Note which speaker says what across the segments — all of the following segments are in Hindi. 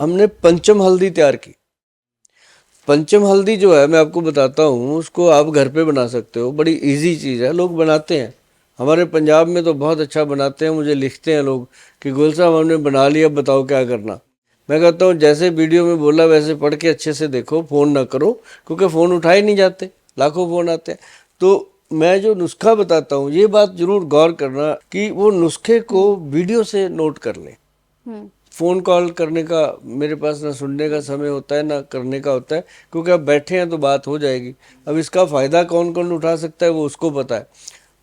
Speaker 1: हमने पंचम हल्दी तैयार की। पंचम हल्दी जो है मैं आपको बताता हूँ, उसको आप घर पे बना सकते हो, बड़ी इजी चीज़ है, लोग बनाते हैं। हमारे पंजाब में तो बहुत अच्छा बनाते हैं, मुझे लिखते हैं लोग कि गोल साहब हमने बना लिया, बताओ क्या करना। मैं कहता हूँ जैसे वीडियो में बोला वैसे पढ़ के अच्छे से देखो, फ़ोन ना करो, क्योंकि फ़ोन उठाए नहीं जाते, लाखों फ़ोन आते हैं। तो मैं जो नुस्खा बताता हूँ, ये बात ज़रूर गौर करना कि वो नुस्खे को वीडियो से नोट कर लें। फ़ोन कॉल करने का मेरे पास ना सुनने का समय होता है ना करने का होता है, क्योंकि अब बैठे हैं तो बात हो जाएगी। अब इसका फ़ायदा कौन कौन उठा सकता है वो उसको पता है।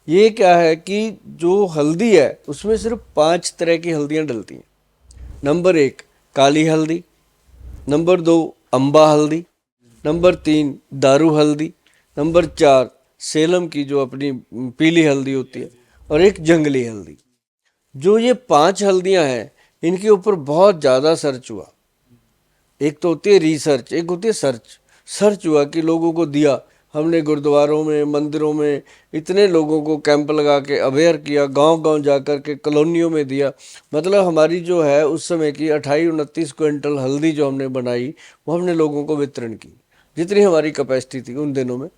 Speaker 1: ये क्या है कि जो हल्दी है उसमें सिर्फ 5 तरह की हल्दियाँ डलती हैं। नंबर 1 काली हल्दी, नंबर 2 अम्बा हल्दी, नंबर 3 दारू हल्दी, नंबर 4 सेलम की जो अपनी पीली हल्दी होती है, और एक जंगली हल्दी। जो ये 5 हल्दियां हैं, इनके ऊपर बहुत ज़्यादा सर्च हुआ। एक तो होती है रिसर्च, एक होती है सर्च। सर्च हुआ कि लोगों को दिया, हमने गुरुद्वारों में मंदिरों में इतने लोगों को कैंप लगा के अवेयर किया, गांव गांव जाकर के कॉलोनियों में दिया। मतलब हमारी जो है उस समय की 28-29 क्विंटल हल्दी जो हमने बनाई, वो हमने लोगों को वितरण की, जितनी हमारी कैपेसिटी थी उन दिनों में।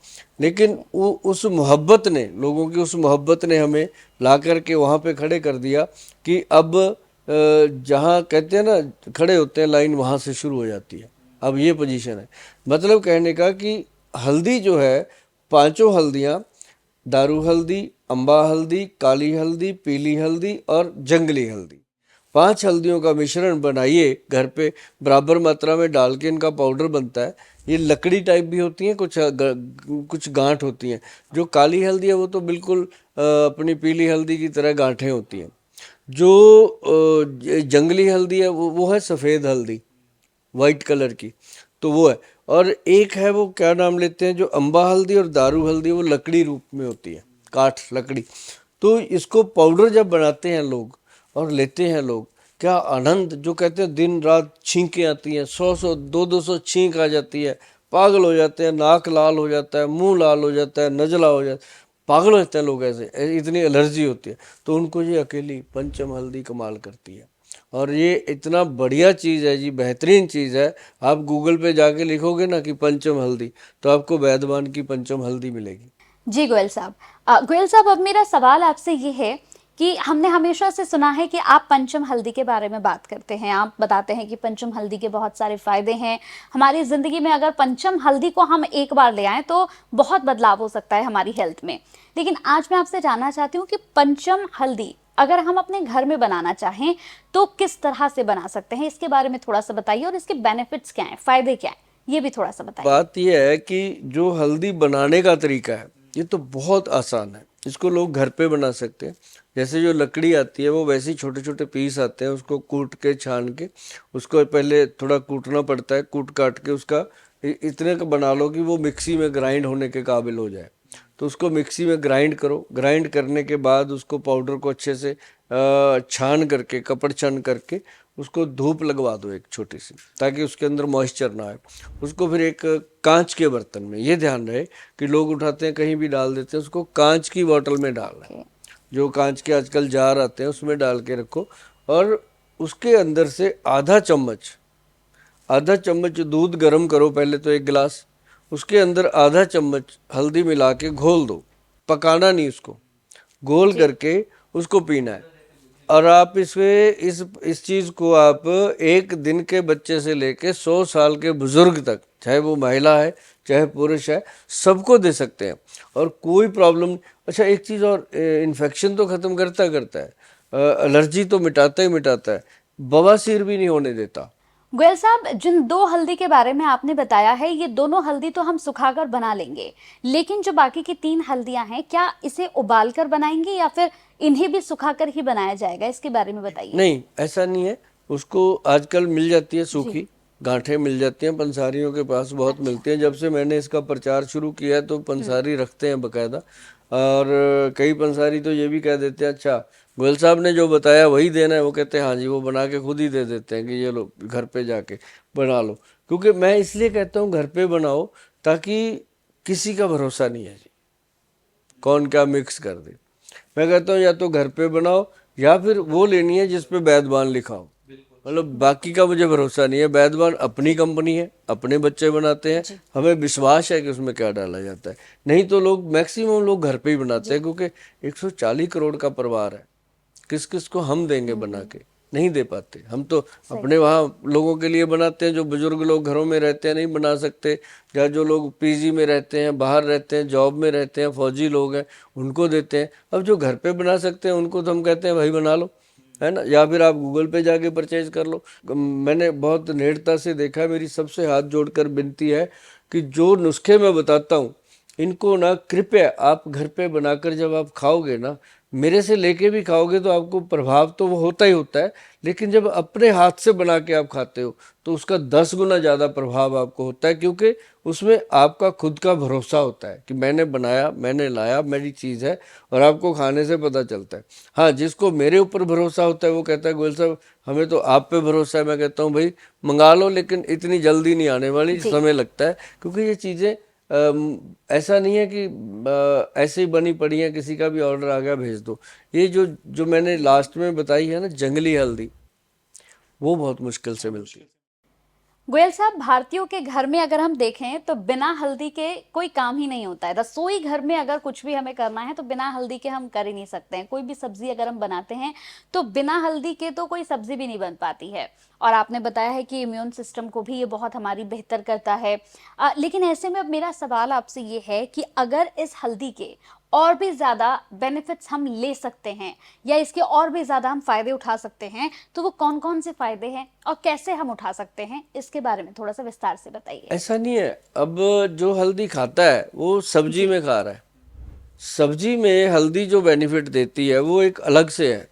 Speaker 1: लेकिन वो उस मोहब्बत ने, लोगों की उस मोहब्बत ने हमें ला कर के वहाँ पे खड़े कर दिया कि अब जहाँ कहते हैं ना खड़े होते हैं लाइन, वहाँ से शुरू हो जाती है। अब ये पोजीशन है। मतलब कहने का कि हल्दी जो है, पांचों हल्दियाँ, दारू हल्दी, अम्बा हल्दी, काली हल्दी, पीली हल्दी और जंगली हल्दी, 5 हल्दियों का मिश्रण बनाइए घर पे, बराबर मात्रा में डाल के इनका पाउडर बनता है। ये लकड़ी टाइप भी होती हैं, कुछ गांठ होती हैं। जो काली हल्दी है वो तो बिल्कुल अपनी पीली हल्दी की तरह गांठें होती हैं। जो जंगली हल्दी है वो है सफ़ेद हल्दी, वाइट कलर की, तो वो है। और एक है वो क्या नाम लेते हैं, जो अम्बा हल्दी और दारू हल्दी, वो लकड़ी रूप में होती है, काठ लकड़ी। तो इसको पाउडर जब बनाते हैं लोग और लेते हैं लोग, क्या आनंद, जो कहते हैं दिन रात छींकें आती हैं, 100-100 200-200 छींक आ जाती है, पागल हो जाते हैं, नाक लाल हो जाता है, मुंह लाल हो जाता है, नजला हो जाता है, पागल हो जाते हैं लोग, ऐसे इतनी एलर्जी होती है। तो उनको ये अकेली पंचम हल्दी कमाल करती है। और ये इतना बढ़िया चीज़ है जी, बेहतरीन चीज़ है। आप गूगल पे जाके लिखोगे ना कि पंचम हल्दी, तो आपको वैद्यमान की पंचम हल्दी मिलेगी।
Speaker 2: जी गोयल साहब, गोयल साहब, अब मेरा सवाल आपसे ये है कि हमने हमेशा से सुना है कि आप पंचम हल्दी के बारे में बात करते हैं, आप बताते हैं कि पंचम हल्दी के बहुत सारे फायदे हैं हमारी ज़िंदगी में। अगर पंचम हल्दी को हम एक बार ले आएँ तो बहुत बदलाव हो सकता है हमारी हेल्थ में। लेकिन आज मैं आपसे जानना चाहती हूँ कि पंचम हल्दी अगर हम अपने घर में बनाना चाहें तो किस तरह से बना सकते हैं, इसके बारे में थोड़ा सा बताइए, और इसके बेनिफिट्स क्या हैं, फ़ायदे क्या हैं, ये भी थोड़ा सा बताइए।
Speaker 1: बात यह है कि जो हल्दी बनाने का तरीका है, ये तो बहुत आसान है। इसको लोग घर पे बना सकते हैं। जैसे जो लकड़ी आती है वो वैसे ही छोटे छोटे पीस आते हैं, उसको कूट के छान के, उसको पहले थोड़ा कूटना पड़ता है, कूट काट के उसका इतने का बना लो कि वो मिक्सी में ग्राइंड होने के काबिल हो जाए। तो उसको मिक्सी में ग्राइंड करो, ग्राइंड करने के बाद उसको पाउडर को अच्छे से छान करके, कपड़ छान करके उसको धूप लगवा दो एक छोटी सी, ताकि उसके अंदर मॉइस्चर ना आए। उसको फिर एक कांच के बर्तन में, ये ध्यान रहे कि लोग उठाते हैं कहीं भी डाल देते हैं, उसको कांच की बोतल में डालना है।
Speaker 2: ओके।
Speaker 1: जो कांच के आजकल जार आते हैं उसमें डाल के रखो, और उसके अंदर से आधा चम्मच दूध गर्म करो पहले तो, 1 गिलास, उसके अंदर आधा चम्मच हल्दी मिला के घोल दो, पकाना नहीं उसको, घोल
Speaker 2: जी।
Speaker 1: करके उसको पीना है। और आप इसमें इस चीज़ को आप 1 दिन के बच्चे से लेके 100 साल के बुजुर्ग तक, चाहे वो महिला है चाहे पुरुष है, सबको दे सकते हैं और कोई प्रॉब्लम। अच्छा एक चीज़ और, इन्फेक्शन तो ख़त्म करता करता है, एलर्जी तो मिटाता ही मिटाता है, बवासीर भी नहीं होने देता।
Speaker 2: गोयल साहब, जिन दो हल्दी के बारे में आपने बताया है, ये दोनों हल्दी तो हम सुखाकर बना लेंगे, लेकिन जो बाकी की तीन हल्दियां हैं, क्या इसे उबाल कर बनाएंगे या फिर इन्हें भी सुखाकर ही बनाया जाएगा, इसके बारे में बताइए।
Speaker 1: नहीं, ऐसा नहीं है। उसको आजकल मिल जाती है
Speaker 2: जी।
Speaker 1: सूखी गांठें, मिल जाती हैं पंसारियों के पास, बहुत
Speaker 2: अच्छा।
Speaker 1: मिलती हैं। जब से मैंने इसका प्रचार शुरू किया है तो पंसारी रखते हैं बकायदा। और कई पंसारी तो ये भी कह देते हैं, अच्छा गोयल साहब ने जो बताया वही देना है, वो कहते हैं हाँ जी, वो बना के खुद ही दे देते हैं कि ये लो घर पे जाके बना लो। क्योंकि मैं इसलिए कहता हूँ घर पे बनाओ, ताकि किसी का भरोसा नहीं है जी, कौन क्या मिक्स कर दे। मैं कहता हूँ या तो घर पे बनाओ, या फिर वो लेनी है जिस पे वैद्यमान लिखा हो। मतलब बाकी का मुझे भरोसा नहीं है। वैद्यवान अपनी कंपनी है, अपने बच्चे बनाते हैं, हमें विश्वास है कि उसमें क्या डाला जाता है। नहीं तो लोग मैक्सिमम लोग घर पे ही बनाते हैं, क्योंकि 140 करोड़ का परिवार है, किस किस को हम देंगे बना के, नहीं दे पाते। हम तो अपने वहाँ लोगों के लिए बनाते हैं, जो बुजुर्ग लोग घरों में रहते हैं नहीं बना सकते, या जो लोग पीजी में रहते हैं, बाहर रहते हैं, जॉब में रहते हैं, फौजी लोग हैं, उनको देते हैं। अब जो घर पे बना सकते हैं उनको तो हम कहते हैं भाई बना लो, है ना, या फिर आप गूगल पे जाके परचेज कर लो। मैंने बहुत नेड़ता से देखा है, मेरी सबसे हाथ जोड़कर विनती है कि जो नुस्खे मैं बताता हूँ इनको ना कृपया आप घर पे बनाकर जब आप खाओगे ना, मेरे से लेके भी खाओगे तो आपको प्रभाव तो वो होता ही होता है, लेकिन जब अपने हाथ से बना के आप खाते हो तो उसका 10 गुना ज़्यादा प्रभाव आपको होता है, क्योंकि उसमें आपका खुद का भरोसा होता है कि मैंने बनाया, मैंने लाया, मेरी चीज़ है, और आपको खाने से पता चलता है। हाँ, जिसको मेरे ऊपर भरोसा होता है वो कहता है गोयल साहब हमें तो आप पे भरोसा है। मैं कहता हूँ भाई मंगा लो, लेकिन इतनी जल्दी नहीं आने वाली, समय लगता है, क्योंकि ये चीज़ें ऐसा नहीं है कि ऐसे ही बनी पड़ी है, किसी का भी ऑर्डर आ गया भेज दो। ये जो जो मैंने लास्ट में बताई है ना जंगली हल्दी, वो बहुत मुश्किल से मिलती है।
Speaker 2: गोयल साहब, भारतीयों के घर में अगर हम देखें तो बिना हल्दी के कोई काम ही नहीं होता है। रसोई घर में अगर कुछ भी हमें करना है तो बिना हल्दी के हम कर ही नहीं सकते हैं। कोई भी सब्जी अगर हम बनाते हैं तो बिना हल्दी के तो कोई सब्जी भी नहीं बन पाती है। और आपने बताया है कि इम्यून सिस्टम को भी ये बहुत हमारी बेहतर करता है। लेकिन ऐसे में अब मेरा सवाल आपसे ये है कि अगर इस हल्दी के और भी ज़्यादा बेनिफिट्स हम ले सकते हैं या इसके और भी ज़्यादा हम फ़ायदे उठा सकते हैं, तो वो कौन कौन से फ़ायदे हैं और कैसे हम उठा सकते हैं, इसके बारे में थोड़ा सा विस्तार से बताइए।
Speaker 1: ऐसा नहीं है, अब जो हल्दी खाता है वो सब्जी में खा रहा है। सब्जी में हल्दी जो बेनिफिट देती है वो एक अलग से है,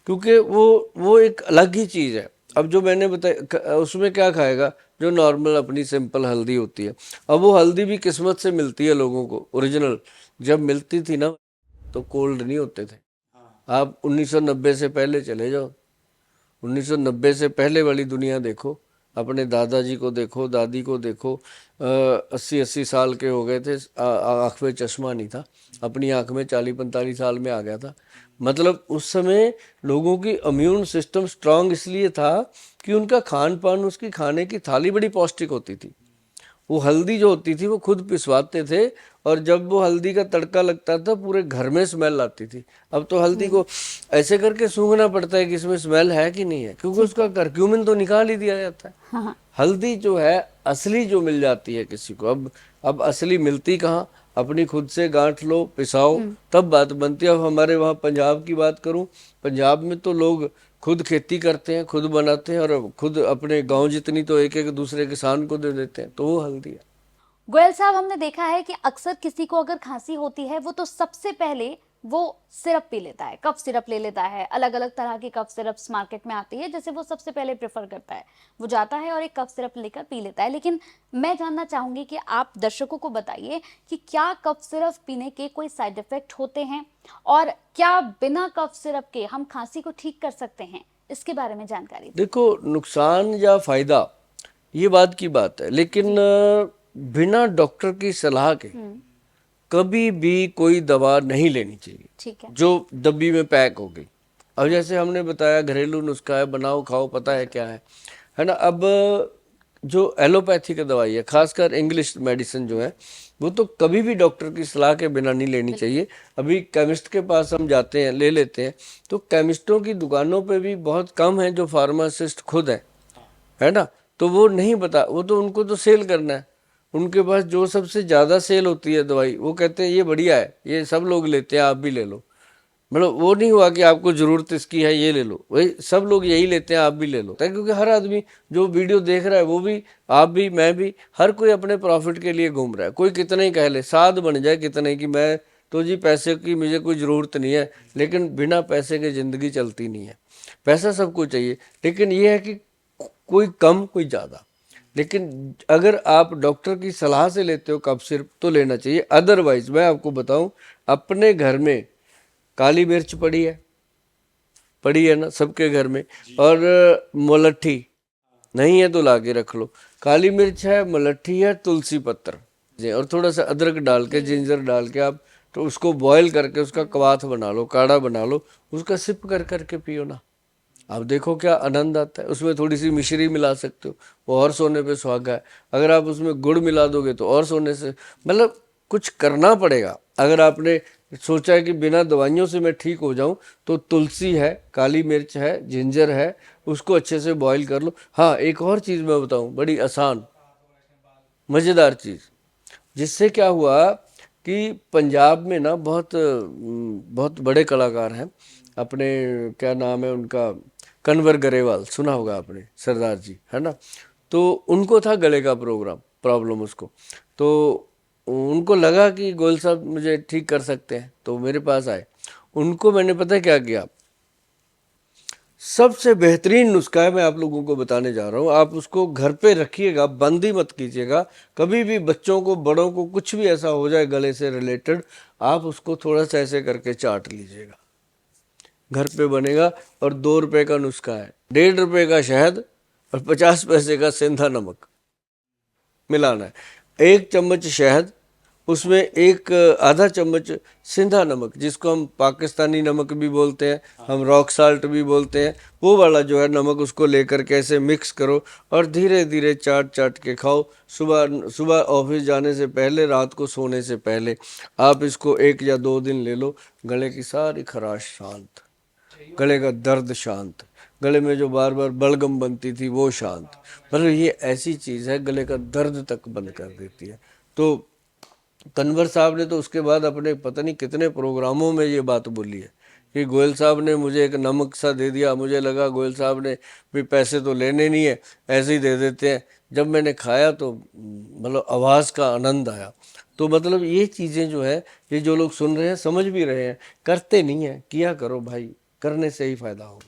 Speaker 1: क्योंकि वो एक अलग ही चीज़ है। अब जो मैंने बताया उसमें क्या खाएगा, जो नॉर्मल अपनी सिंपल हल्दी होती है। अब वो हल्दी भी किस्मत से मिलती है लोगों को, ओरिजिनल। जब मिलती थी ना तो कोल्ड नहीं होते थे। आप 1990 से पहले चले जाओ, 1990 से पहले वाली दुनिया देखो, अपने दादाजी को देखो, दादी को देखो, 80-80 साल के हो गए थे, आँख में चश्मा नहीं था, अपनी आँख में 40-45 साल में आ गया था। मतलब उस समय लोगों की इम्यून सिस्टम स्ट्रांग इसलिए था कि उनका खान पान, उसकी खाने की थाली बड़ी पौष्टिक होती थी। वो हल्दी जो होती थी वो खुद पिसवाते थे, और जब वो हल्दी का तड़का लगता था पूरे घर में स्मेल आती थी। अब तो हल्दी को ऐसे करके सूंघना पड़ता है कि इसमें स्मेल है कि नहीं है, क्योंकि उसका करक्यूमिन तो निकाल ही दिया जाता है।
Speaker 2: हाँ।
Speaker 1: हल्दी जो है असली जो मिल जाती है किसी को, अब असली मिलती कहाँ, अपनी खुद से गांठ लो, पिसाओ, तब बात बनती है। अब हमारे वहाँ पंजाब की बात करूं, पंजाब में तो लोग खुद खेती करते हैं, खुद बनाते हैं, और खुद अपने गांव जितनी तो एक एक दूसरे किसान को दे देते हैं, तो वो हल्दी है।
Speaker 2: गोयल साहब, हमने देखा है कि अक्सर किसी को अगर खांसी होती है वो तो सबसे पहले वो सिरप पी लेता है, कफ सिरप ले लेता है। अलग अलग तरह की कफ सिरप्स मार्केट में आती है, जैसे वो सबसे पहले प्रेफर करता है, वो जाता है और एक कफ सिरप लेकर पी लेता है। लेकिन मैं जानना चाहूंगी कि आप दर्शकों को बताइए कि क्या कफ सिरप पीने के कोई साइड इफेक्ट होते हैं और क्या बिना कफ सिरप के हम खांसी को ठीक कर सकते हैं, इसके बारे में जानकारी दें।
Speaker 1: देखो, नुकसान या फायदा ये बात की बात है, लेकिन बिना डॉक्टर की सलाह के कभी भी कोई दवा नहीं लेनी चाहिए
Speaker 2: ठीक है।
Speaker 1: जो डब्बी में पैक हो गई। अब जैसे हमने बताया घरेलू नुस्खा है, बनाओ खाओ, पता है क्या है ना। अब जो एलोपैथी का दवाई है, खासकर इंग्लिश मेडिसिन जो है, वो तो कभी भी डॉक्टर की सलाह के बिना नहीं लेनी चाहिए। अभी केमिस्ट के पास हम जाते हैं, ले लेते हैं, तो केमिस्टों की दुकानों पे भी बहुत कम है जो फार्मासिस्ट खुद है ना। तो वो नहीं बता, वो तो उनको तो सेल करना है। उनके पास जो सबसे ज़्यादा सेल होती है दवाई, वो कहते हैं ये बढ़िया है, ये सब लोग लेते हैं, आप भी ले लो। मतलब वो नहीं हुआ कि आपको ज़रूरत इसकी है ये ले लो, वही सब लोग यही लेते हैं, आप भी ले लो। क्योंकि हर आदमी जो वीडियो देख रहा है, वो भी, आप भी, मैं भी, हर कोई अपने प्रॉफिट के लिए घूम रहा है। कोई कितना ही कह ले, साध बन जाए कितना ही कि मैं तो जी पैसे की मुझे कोई ज़रूरत नहीं है, लेकिन बिना पैसे के ज़िंदगी चलती नहीं है। पैसा सबको चाहिए, लेकिन ये है कि कोई कम कोई ज़्यादा। लेकिन अगर आप डॉक्टर की सलाह से लेते हो कफ सिरप तो लेना चाहिए। अदरवाइज मैं आपको बताऊं, अपने घर में काली मिर्च पड़ी है ना सबके घर में, और मुलट्ठी नहीं है तो ला के रख लो। काली मिर्च है, मुलट्ठी है, तुलसी पत्र और थोड़ा सा अदरक डाल के, जिंजर डाल के आप तो उसको बॉयल करके उसका कवाथ बना लो, काढ़ा बना लो, उसका सिप कर करके पियो ना, आप देखो क्या आनंद आता है। उसमें थोड़ी सी मिश्री मिला सकते हो, वो और सोने पे सुहागा है। अगर आप उसमें गुड़ मिला दोगे तो और सोने से, मतलब कुछ करना पड़ेगा। अगर आपने सोचा है कि बिना दवाइयों से मैं ठीक हो जाऊं, तो तुलसी है, काली मिर्च है, जिंजर है, उसको अच्छे से बॉईल कर लो। हाँ, एक और चीज़ मैं बताऊं, बड़ी आसान मज़ेदार चीज़, जिससे क्या हुआ कि पंजाब में ना बहुत बड़े कलाकार हैं अपने, क्या नाम है उनका, कन्वर गरेवाल, सुना होगा आपने, सरदार जी, है ना। तो उनको था गले का प्रॉब्लम उसको। तो उनको लगा कि गोयल साहब मुझे ठीक कर सकते हैं, तो मेरे पास आए। उनको मैंने पता है क्या किया, सबसे बेहतरीन नुस्खा है, मैं आप लोगों को बताने जा रहा हूँ। आप उसको घर पे रखिएगा, बंद ही मत कीजिएगा। कभी भी बच्चों को, बड़ों को कुछ भी ऐसा हो जाए गले से रिलेटेड, आप उसको थोड़ा सा ऐसे करके चाट लीजिएगा, घर पे बनेगा। और 2 रुपए का नुस्खा है, 1.5 रुपए का शहद और 50 पैसे का सेंधा नमक मिलाना है। 1 चम्मच शहद, उसमें एक आधा चम्मच सिंधा नमक, जिसको हम पाकिस्तानी नमक भी बोलते हैं, हम रॉक साल्ट भी बोलते हैं, वो वाला जो है नमक, उसको लेकर के ऐसे मिक्स करो और धीरे धीरे चाट चाट के खाओ। सुबह सुबह ऑफिस जाने से पहले, रात को सोने से पहले आप इसको 1 या 2 दिन ले लो, गले की सारी खराश शांत, गले का दर्द शांत, गले में जो बार बार बलगम बनती थी वो शांत। मतलब ये ऐसी चीज़ है, गले का दर्द तक बंद कर देती है। तो कन्वर साहब ने तो उसके बाद अपने पता नहीं कितने प्रोग्रामों में ये बात बोली है कि गोयल साहब ने मुझे एक नमक सा दे दिया, मुझे लगा गोयल साहब ने भी पैसे तो लेने नहीं है, ऐसे ही दे देते हैं। जब मैंने खाया तो मतलब आवाज़ का आनंद आया। तो मतलब ये चीज़ें जो है, ये जो लोग सुन रहे हैं समझ भी रहे हैं, करते नहीं हैं, किया करो भाई, करने से ही फायदा होगा।